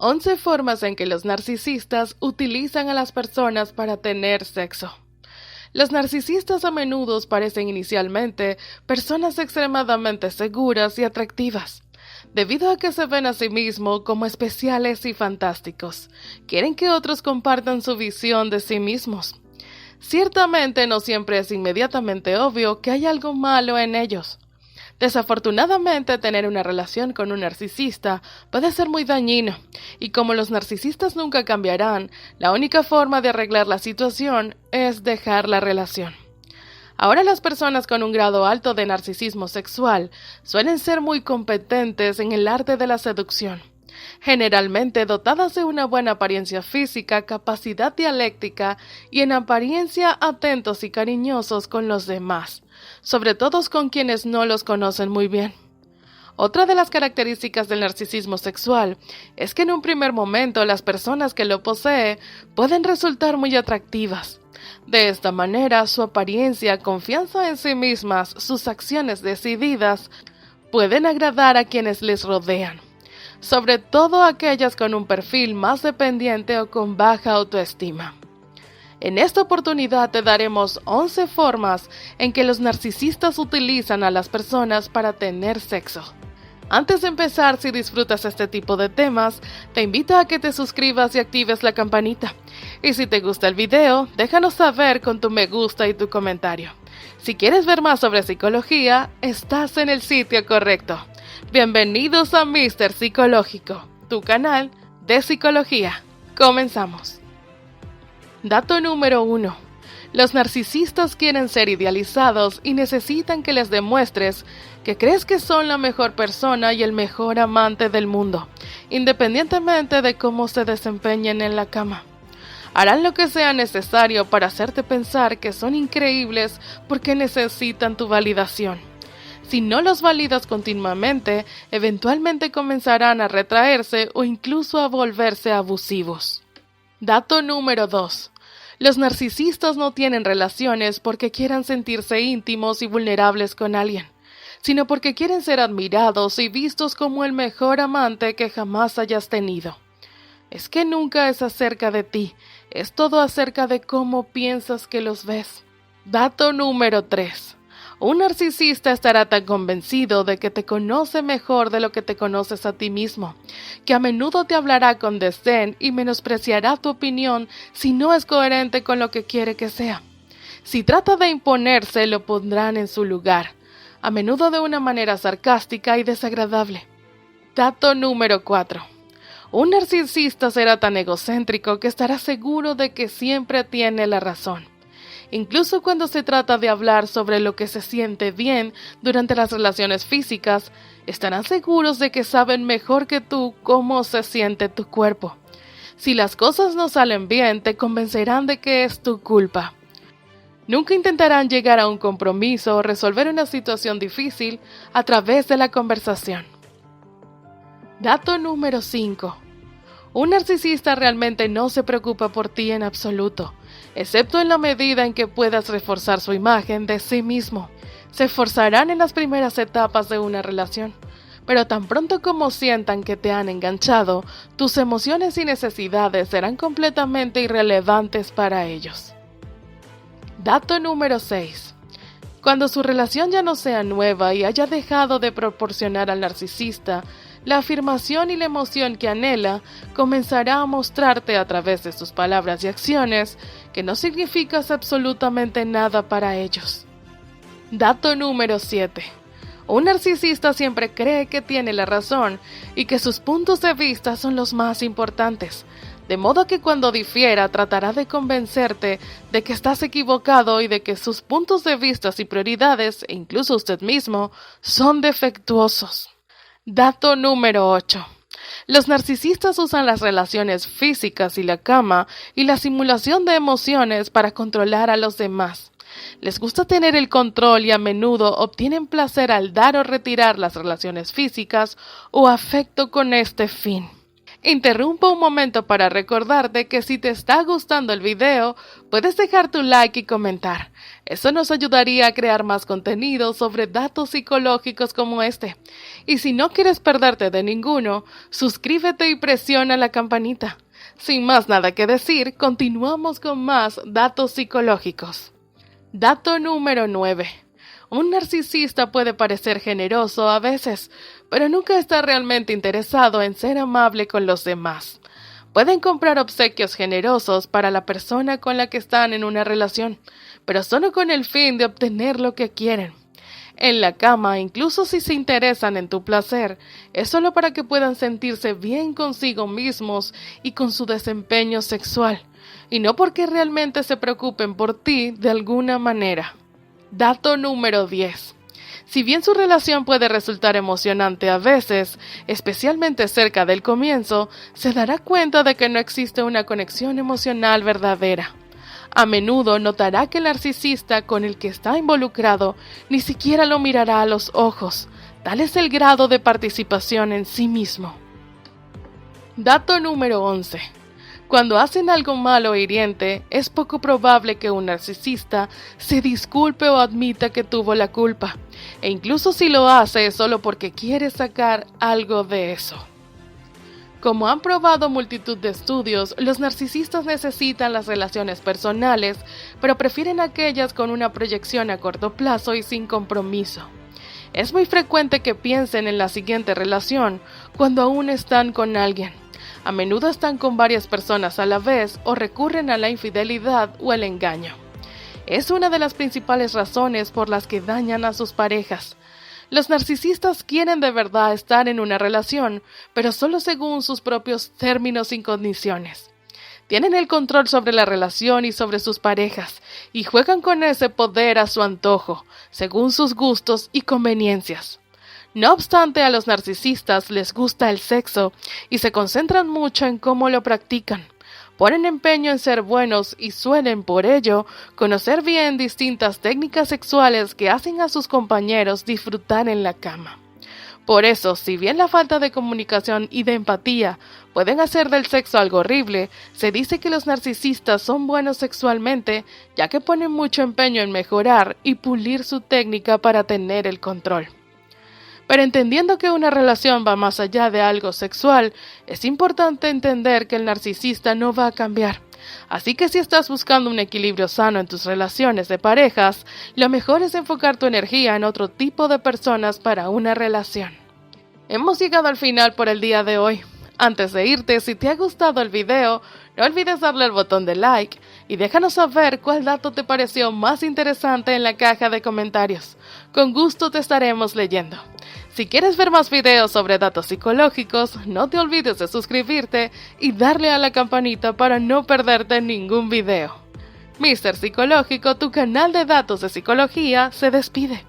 11 formas en que los narcisistas utilizan a las personas para tener sexo. Los narcisistas a menudo parecen inicialmente personas extremadamente seguras y atractivas. Debido a que se ven a sí mismos como especiales y fantásticos, quieren que otros compartan su visión de sí mismos. Ciertamente no siempre es inmediatamente obvio que hay algo malo en ellos. Desafortunadamente, tener una relación con un narcisista puede ser muy dañino, y como los narcisistas nunca cambiarán, la única forma de arreglar la situación es dejar la relación. Ahora las personas con un grado alto de narcisismo sexual suelen ser muy competentes en el arte de la seducción, generalmente dotadas de una buena apariencia física, capacidad dialéctica y en apariencia atentos y cariñosos con los demás, sobre todo con quienes no los conocen muy bien. Otra de las características del narcisismo sexual es que en un primer momento las personas que lo poseen pueden resultar muy atractivas. De esta manera, su apariencia, confianza en sí mismas, sus acciones decididas, pueden agradar a quienes les rodean, sobre todo aquellas con un perfil más dependiente o con baja autoestima. En esta oportunidad te daremos 11 formas en que los narcisistas utilizan a las personas para tener sexo. Antes de empezar, si disfrutas este tipo de temas, te invito a que te suscribas y actives la campanita. Y si te gusta el video, déjanos saber con tu me gusta y tu comentario. Si quieres ver más sobre psicología, estás en el sitio correcto. Bienvenidos a Mr. Psicológico, tu canal de psicología. Comenzamos. Dato número 1. Los narcisistas quieren ser idealizados y necesitan que les demuestres que crees que son la mejor persona y el mejor amante del mundo, independientemente de cómo se desempeñen en la cama. Harán lo que sea necesario para hacerte pensar que son increíbles porque necesitan tu validación. Si no los validas continuamente, eventualmente comenzarán a retraerse o incluso a volverse abusivos. Dato número 2. Los narcisistas no tienen relaciones porque quieran sentirse íntimos y vulnerables con alguien, sino porque quieren ser admirados y vistos como el mejor amante que jamás hayas tenido. Es que nunca es acerca de ti, es todo acerca de cómo piensas que los ves. Dato número 3. Un narcisista estará tan convencido de que te conoce mejor de lo que te conoces a ti mismo, que a menudo te hablará con desdén y menospreciará tu opinión si no es coherente con lo que quiere que sea. Si trata de imponerse, lo pondrán en su lugar, a menudo de una manera sarcástica y desagradable. Dato número 4. Un narcisista será tan egocéntrico que estará seguro de que siempre tiene la razón. Incluso cuando se trata de hablar sobre lo que se siente bien durante las relaciones físicas, estarán seguros de que saben mejor que tú cómo se siente tu cuerpo. Si las cosas no salen bien, te convencerán de que es tu culpa. Nunca intentarán llegar a un compromiso o resolver una situación difícil a través de la conversación. Dato número 5. Un narcisista realmente no se preocupa por ti en absoluto, excepto en la medida en que puedas reforzar su imagen de sí mismo. Se esforzarán en las primeras etapas de una relación, pero tan pronto como sientan que te han enganchado, tus emociones y necesidades serán completamente irrelevantes para ellos. Dato número 6. Cuando su relación ya no sea nueva y haya dejado de proporcionar al narcisista la afirmación y la emoción que anhela, comenzará a mostrarte a través de sus palabras y acciones que no significas absolutamente nada para ellos. Dato número 7. Un narcisista siempre cree que tiene la razón y que sus puntos de vista son los más importantes, de modo que cuando difiera tratará de convencerte de que estás equivocado y de que sus puntos de vista y prioridades, e incluso usted mismo, son defectuosos. Dato número 8. Los narcisistas usan las relaciones físicas y la cama y la simulación de emociones para controlar a los demás. Les gusta tener el control y a menudo obtienen placer al dar o retirar las relaciones físicas o afecto con este fin. Interrumpo un momento para recordarte que si te está gustando el video, puedes dejar tu like y comentar. Eso nos ayudaría a crear más contenido sobre datos psicológicos como este. Y si no quieres perderte de ninguno, suscríbete y presiona la campanita. Sin más nada que decir, continuamos con más datos psicológicos. Dato número 9. Un narcisista puede parecer generoso a veces, pero nunca está realmente interesado en ser amable con los demás. Pueden comprar obsequios generosos para la persona con la que están en una relación, pero solo con el fin de obtener lo que quieren. En la cama, incluso si se interesan en tu placer, es solo para que puedan sentirse bien consigo mismos y con su desempeño sexual, y no porque realmente se preocupen por ti de alguna manera. Dato número 10. Si bien su relación puede resultar emocionante a veces, especialmente cerca del comienzo, se dará cuenta de que no existe una conexión emocional verdadera. A menudo notará que el narcisista con el que está involucrado ni siquiera lo mirará a los ojos. Tal es el grado de participación en sí mismo. Dato número 11. Cuando hacen algo malo o hiriente, es poco probable que un narcisista se disculpe o admita que tuvo la culpa, e incluso si lo hace es solo porque quiere sacar algo de eso. Como han probado multitud de estudios, los narcisistas necesitan las relaciones personales, pero prefieren aquellas con una proyección a corto plazo y sin compromiso. Es muy frecuente que piensen en la siguiente relación cuando aún están con alguien. A menudo están con varias personas a la vez o recurren a la infidelidad o el engaño. Es una de las principales razones por las que dañan a sus parejas. Los narcisistas quieren de verdad estar en una relación, pero solo según sus propios términos y condiciones. Tienen el control sobre la relación y sobre sus parejas, y juegan con ese poder a su antojo, según sus gustos y conveniencias. No obstante, a los narcisistas les gusta el sexo y se concentran mucho en cómo lo practican. Ponen empeño en ser buenos y suelen, por ello, conocer bien distintas técnicas sexuales que hacen a sus compañeros disfrutar en la cama. Por eso, si bien la falta de comunicación y de empatía pueden hacer del sexo algo horrible, se dice que los narcisistas son buenos sexualmente, ya que ponen mucho empeño en mejorar y pulir su técnica para tener el control. Pero entendiendo que una relación va más allá de algo sexual, es importante entender que el narcisista no va a cambiar. Así que si estás buscando un equilibrio sano en tus relaciones de parejas, lo mejor es enfocar tu energía en otro tipo de personas para una relación. Hemos llegado al final por el día de hoy. Antes de irte, si te ha gustado el video, no olvides darle al botón de like y déjanos saber cuál dato te pareció más interesante en la caja de comentarios. Con gusto te estaremos leyendo. Si quieres ver más videos sobre datos psicológicos, no te olvides de suscribirte y darle a la campanita para no perderte ningún video. Mr. Psicológico, tu canal de datos de psicología, se despide.